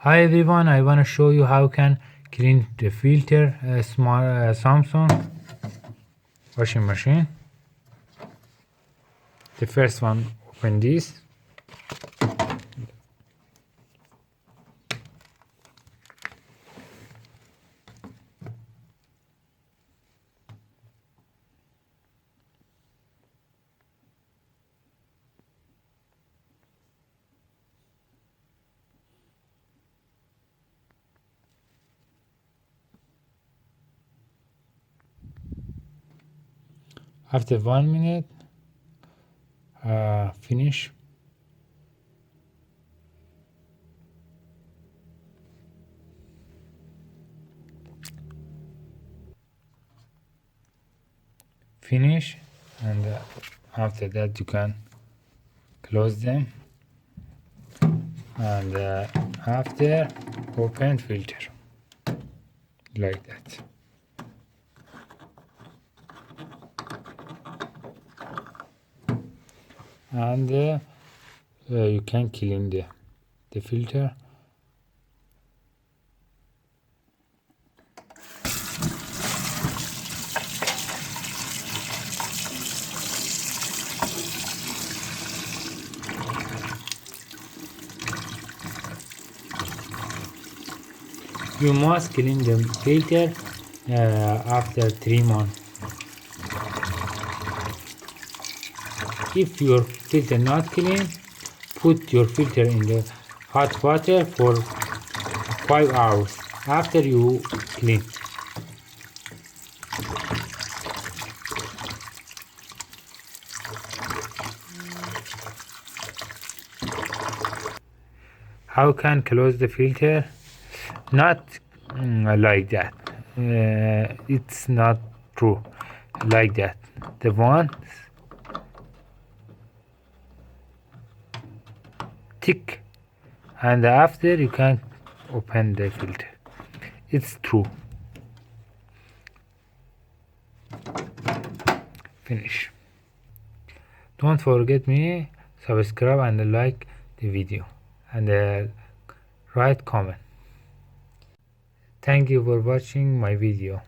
Hi everyone, I want to show you how can clean the filter Samsung washing machine. The first one, open this. After 1 minute, finish. Finish, and after that you can close them, and after open filter like that. And you can clean the filter. You must clean the filter after 3 months. If your filter not clean, put your filter in the hot water for 5 hours after you clean. How can close the filter? Not like that. It's not true like that. The one thick, and after you can open the filter. It's true. Finish. Don't forget me subscribe and like the video and write comment. Thank you for watching my video.